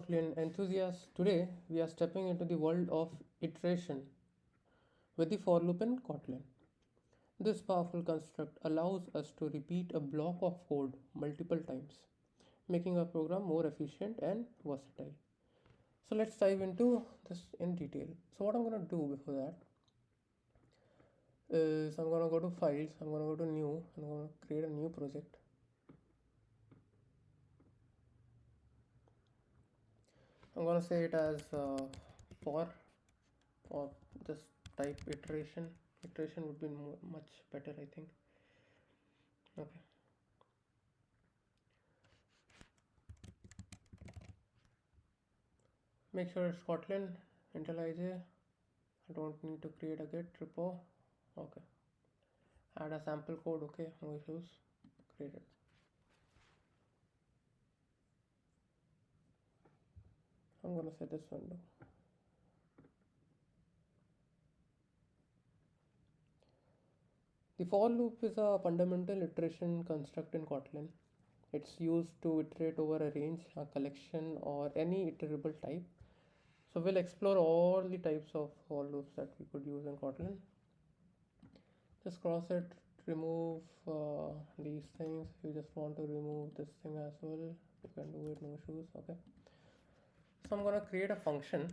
Kotlin enthusiasts, today we are stepping into the world of iteration with the for loop in Kotlin. This powerful construct allows us to repeat a block of code multiple times, making our program more efficient and versatile. So let's dive into this in detail. So what I'm going to do before that is I'm going to go to files, I'm going to go to new, and I'm going to create a new project. I'm going to say it as for or just type iteration would be much better, I think. Okay, make sure it's Kotlin IntelliJ. I don't need to create a git repo. Okay, add a sample code. Okay, no issues. Create it. I'm gonna set this window. The for loop is a fundamental iteration construct in Kotlin. It's used to iterate over a range, a collection, or any iterable type. So we'll explore all the types of for loops that we could use in Kotlin. Just cross it, remove these things. If you just want to remove this thing as well, you can do it, no issues. Okay, so I'm gonna create a function.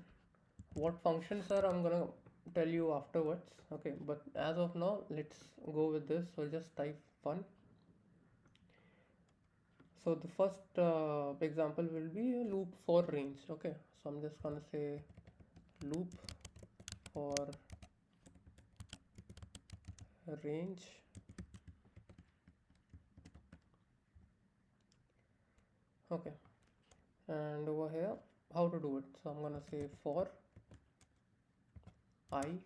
What functions are, I'm gonna tell you afterwards. Okay, but as of now, let's go with this. So just type fun. So the first example will be a loop for range. Okay, so I'm just gonna say loop for range. Okay, and over here, how to do it? So I'm gonna say for I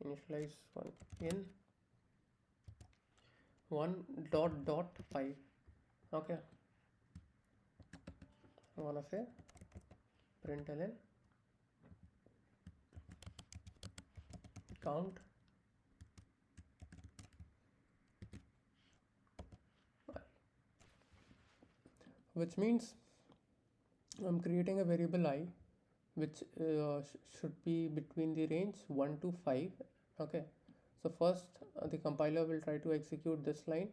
initialize one in 1.5. Okay, I'm gonna say println count I, which means I'm creating a variable I which should be between the range 1 to 5. Okay, so first the compiler will try to execute this line,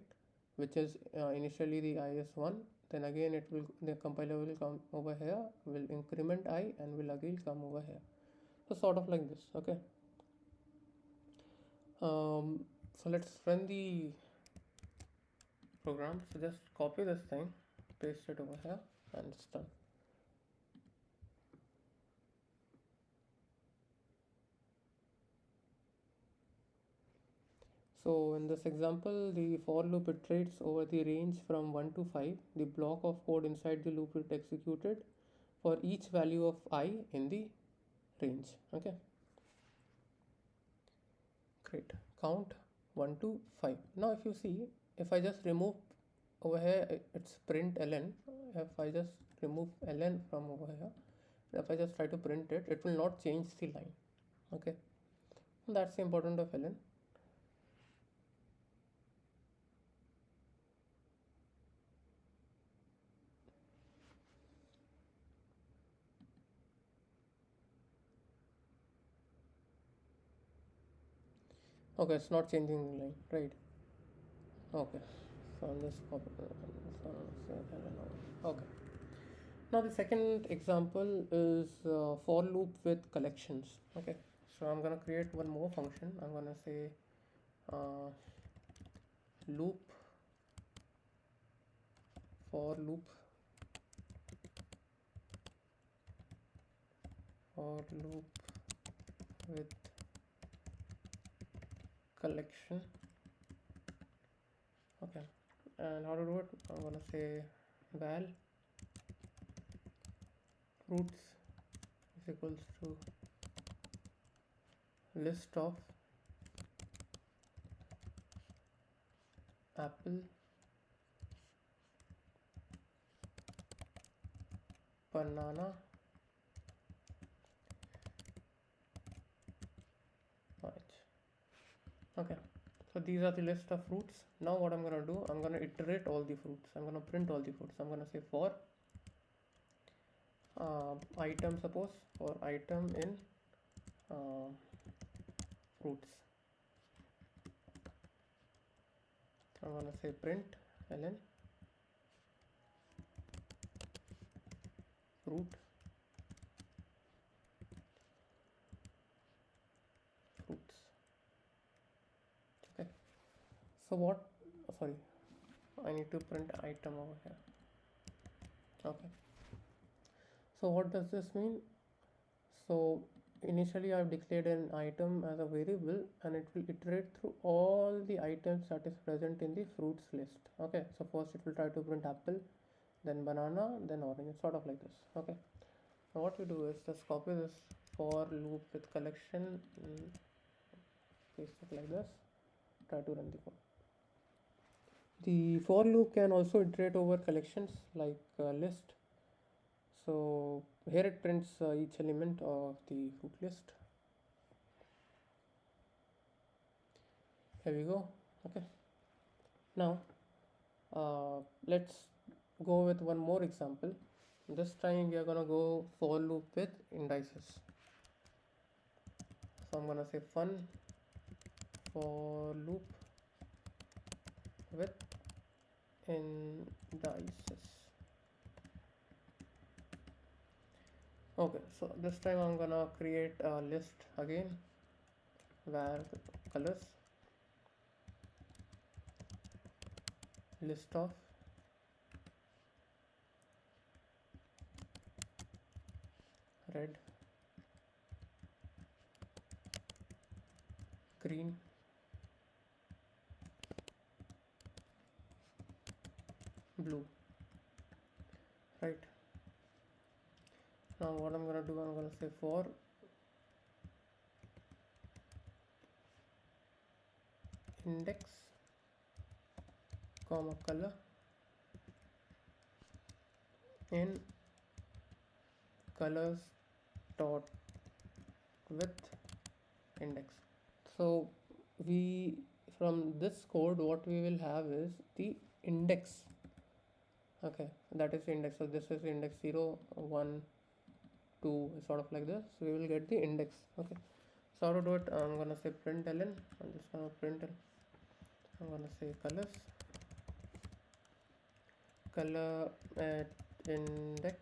which is initially the I is 1, then again the compiler will come over here, will increment I, and will again come over here. So sort of like this. Okay, so let's run the program. So just copy this thing, paste it over here, and it's done. So in this example, the for loop iterates over the range from 1 to 5. The block of code inside the loop is executed for each value of I in the range. Okay, great. Count 1 to 5. Now if you see, if I just remove over here, it's print ln. If I just remove ln from over here, if I just try to print it, it will not change the line. Okay, that's the importance of ln. Okay, it's not changing the line, right? Okay, so on this copy, okay. Now the second example is for loop with collections. Okay, so I'm gonna create one more function. I'm gonna say uh, loop for loop for loop with collection. Okay, and how to do it? I'm gonna say val fruits is equals to list of apple, banana, orange. Okay, so these are the list of fruits. Now what I'm gonna do, I'm gonna iterate all the fruits. I'm gonna print all the fruits. I'm gonna say for item, suppose, or item in uh, fruits. I'm gonna say print ln fruit fruits. Okay, so what, sorry, I need to print item over here. Okay, so what does this mean? So initially I've declared an item as a variable, and it will iterate through all the items that is present in the fruits list. Okay, so first it will try to print apple, then banana, then orange, sort of like this. Okay, now what you do is just copy this for loop with collection, paste it like this, try to run the code. The for loop can also iterate over collections like list. So here it prints each element of the fruit list. Here we go. Okay, now let's go with one more example. This time we are gonna go for loop with indices. So I'm gonna say fun for loop with indices. Okay, so this time I'm gonna create a list again where the colors, list of red, green, blue. Right, now what I'm gonna do, I'm gonna say for index comma color in colors dot with index. So we, from this code, what we will have is the index. Okay, that is index. So this is index 0, 1, 2, sort of like this. So we will get the index. Okay, so how to do it? I'm gonna say println. I'm just gonna print. I'm gonna say colors, color at index,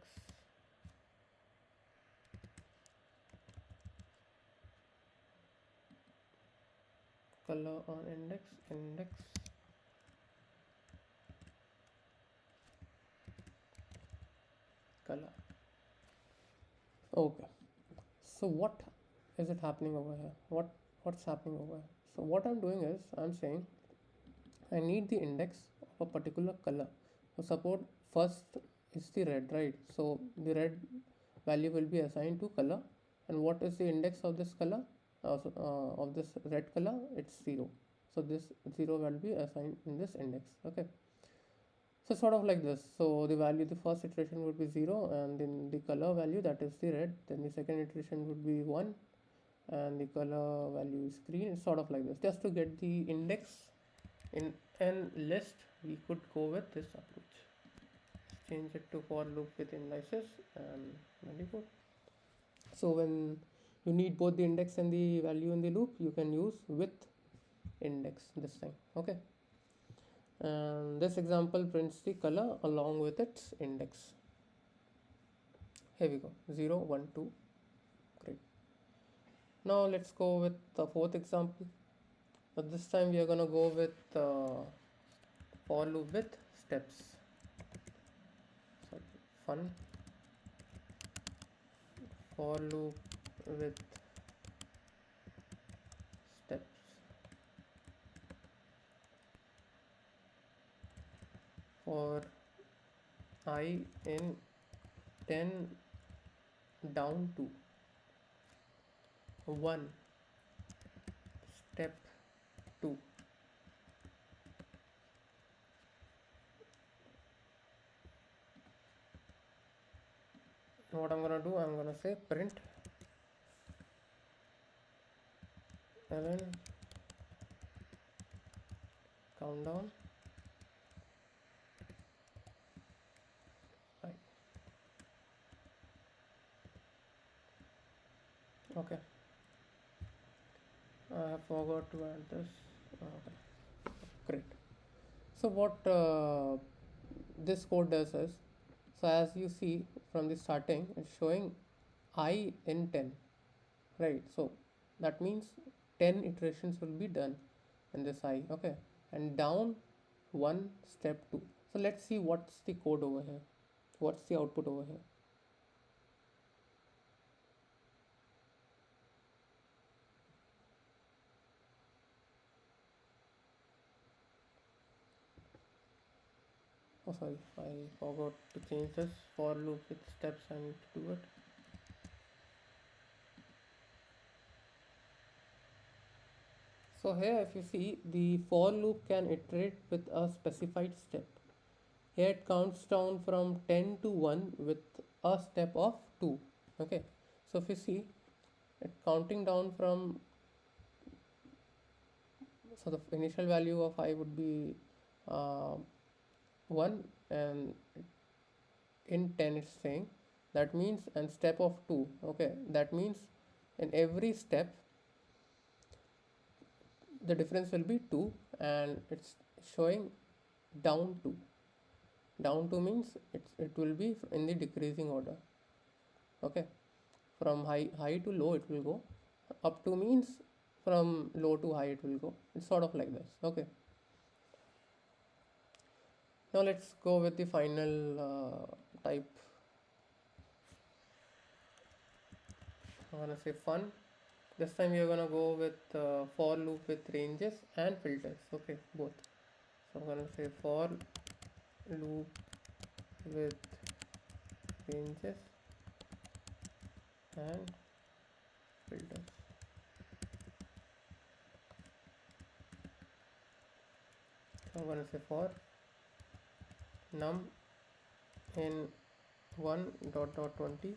color on index, index color. Okay, so what is it happening over here? What's happening over here? So what I'm doing is I'm saying I need the index of a particular color. So suppose first is the red, right? So the red value will be assigned to color, and what is the index of this color? Of this red color, it's 0. So this 0 will be assigned in this index. Okay, so sort of like this. So the value, the first iteration would be 0, and then the color value, that is the red, then the second iteration would be 1, and the color value is green. It's sort of like this. Just to get the index in n list, we could go with this approach. Change it to for loop with indices, and very good. So when you need both the index and the value in the loop, you can use with index this time. Okay, and this example prints the color along with its index. Here we go, 0, 1, 2. Great. Now let's go with the fourth example, but this time we are going to go with for loop with steps. Sorry, fun for loop with steps. For I in 10 down to 1, step 2. What I'm gonna do, I'm gonna say print ln countdown I. Okay, I forgot to add this. Okay, great. So what this code does is, so as you see from the starting, it's showing I in 10, right? So that means 10 iterations will be done in this I, okay? And down one step two. So let's see what's the code over here. What's the output over here? Oh, sorry, I forgot to change this. For loop with steps, I need to do it. So here, if you see, the for loop can iterate with a specified step. Here it counts down from 10 to 1 with a step of 2. Okay, so if you see, it counting down from, so the initial value of I would be uh, 1, and in 10 it's saying, that means, and step of 2. Okay, that means in every step the difference will be 2, and it's showing down 2. Down 2 means it will be in the decreasing order. Okay, from high to low it will go. Up to means from low to high it will go. It's sort of like this. Okay, now let's go with the final type. I'm gonna say fun. This time we are gonna go with for loop with ranges and filters. Okay, both. So I'm gonna say for loop with ranges and filters. So I'm gonna say for num in 1 dot dot 20.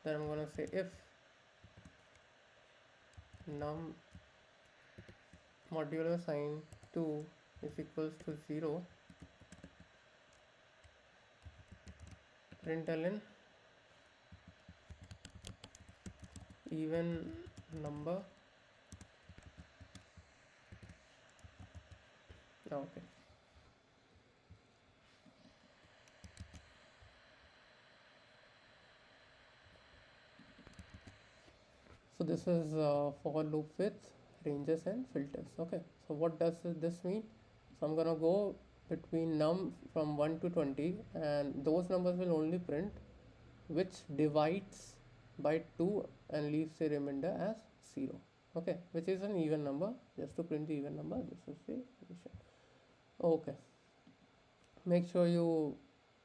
Then I'm gonna say if num modulo sign 2 is equals to 0, println even number. Okay, so this is for loop with ranges and filters. Okay, so what does this mean? So I'm gonna go between num from 1 to 20, and those numbers will only print which divides by 2 and leaves the remainder as 0. Okay, which is an even number. Just to print the even number, this is the condition. Okay, make sure you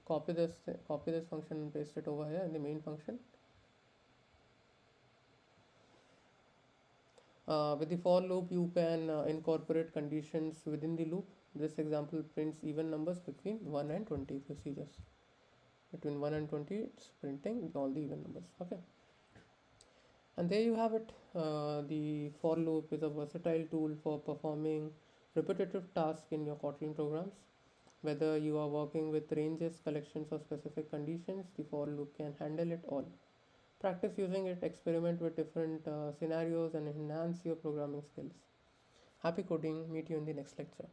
copy this function and paste it over here in the main function. With the for loop, you can incorporate conditions within the loop. This example prints even numbers between 1 and 20. If you see this, between 1 and 20, it's printing all the even numbers. Okay, and there you have it. The for loop is a versatile tool for performing repetitive tasks in your Kotlin programs. Whether you are working with ranges, collections, or specific conditions, the for loop can handle it all. Practice using it, experiment with different scenarios, and enhance your programming skills. Happy coding. Meet you in the next lecture.